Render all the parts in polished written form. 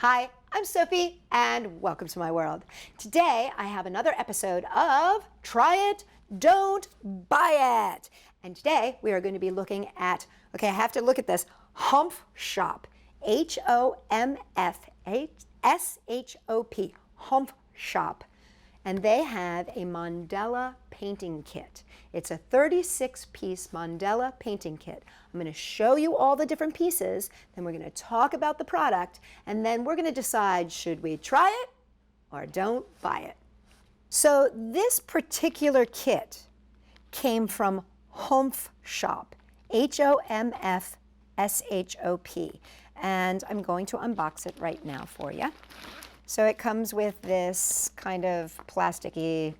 Hi, I'm Sophie and welcome to my world. Today I have another episode of Try It, Don't Buy It. And today we are going to be looking at, I have to look at this, Homfshop, Homfshop, Homfshop. And they have a mandala painting kit. It's a 36-piece mandala painting kit. I'm going to show you all the different pieces, then we're going to talk about the product, and then we're going to decide should we try it or don't buy it. So this particular kit came from Homfshop, Homfshop, and I'm going to unbox it right now for you. So it comes with this kind of plasticky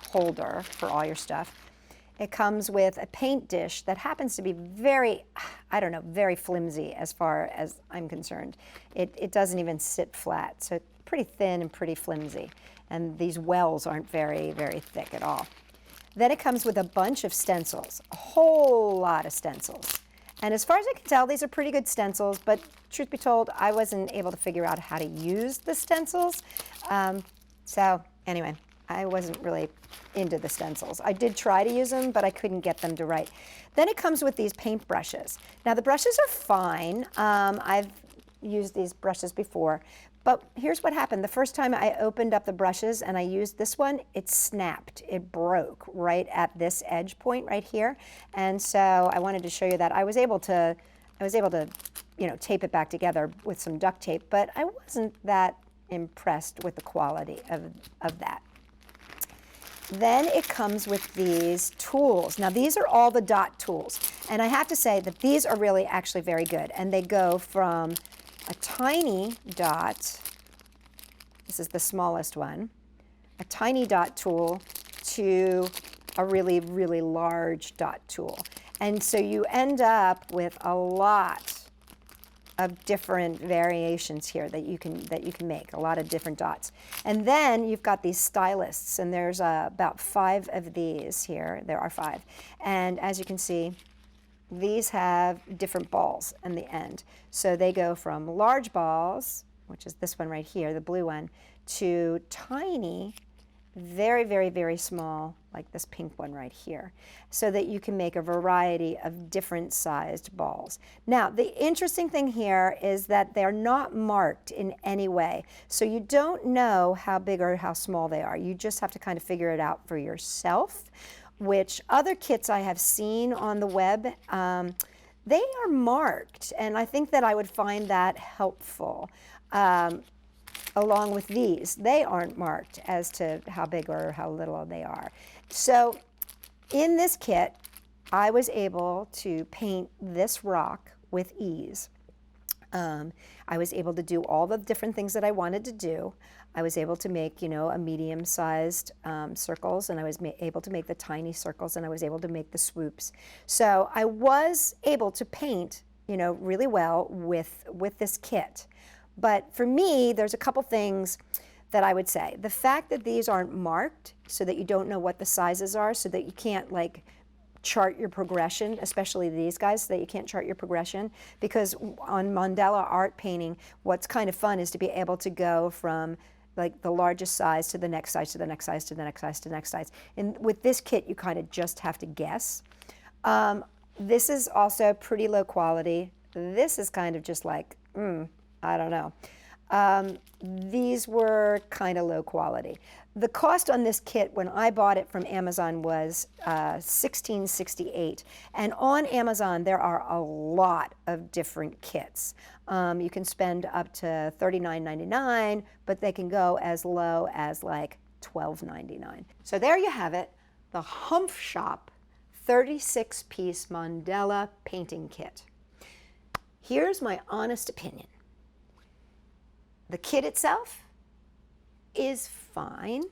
holder for all your stuff. It comes with a paint dish that happens to be very, very flimsy as far as I'm concerned. It doesn't even sit flat, so it's pretty thin and pretty flimsy. And these wells aren't very, very thick at all. Then it comes with a bunch of stencils, a whole lot of stencils. And as far as I can tell, these are pretty good stencils, but truth be told, I wasn't able to figure out how to use the stencils. So anyway, I wasn't really into the stencils. I did try to use them, but I couldn't get them to write. Then it comes with these paint brushes. Now the brushes are fine. I've used these brushes before, but here's what happened. The first time I opened up the brushes and I used this one, it snapped. It broke right at this edge point right here. And so I wanted to show you that. I was able to, tape it back together with some duct tape, but I wasn't that impressed with the quality of that. Then it comes with these tools. Now these are all the dot tools. And I have to say that these are really actually very good. And they go from a tiny dot, this is the smallest one, a tiny dot tool to a really, really large dot tool. And so you end up with a lot of different variations here that you can make, a lot of different dots. And then you've got these stylists, and there's about 5 of these here. There are 5. And as you can see, these have different balls in the end. So they go from large balls, which is this one right here, the blue one, to tiny, very, very, very small, like this pink one right here, so that you can make a variety of different sized balls. Now, the interesting thing here is that they're not marked in any way. So you don't know how big or how small they are. You just have to kind of figure it out for yourself, which other kits I have seen on the web, they are marked, and I think that I would find that helpful. Along with these, they aren't marked as to how big or how little they are. So in this kit, I was able to paint this rock with ease. I was able to do all the different things that I wanted to do. I was able to make, a medium-sized circles, and I was able to make the tiny circles, and I was able to make the swoops. So I was able to paint, really well with this kit. But for me, there's a couple things that I would say. The fact that these aren't marked so that you don't know what the sizes are, so that you can't chart your progression, especially these guys, so that you can't chart your progression. Because on mandala art painting, what's kind of fun is to be able to go from the largest size to the next size, to the next size, to the next size, to the next size. And with this kit, you kind of just have to guess. This is also pretty low quality. This is kind of just I don't know. These were kind of low quality. The cost on this kit when I bought it from Amazon was $16.68. And on Amazon, there are a lot of different kits. You can spend up to $39.99, but they can go as low as $12.99. So there you have it, the Homfshop 36-piece mandala painting kit. Here's my honest opinion. The kit itself is fine,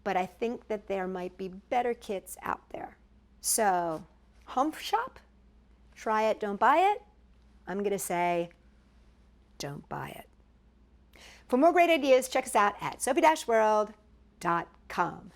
but I think that there might be better kits out there. So, Homfshop, try it, don't buy it. I'm going to say, don't buy it. For more great ideas, check us out at Sophie-World.com.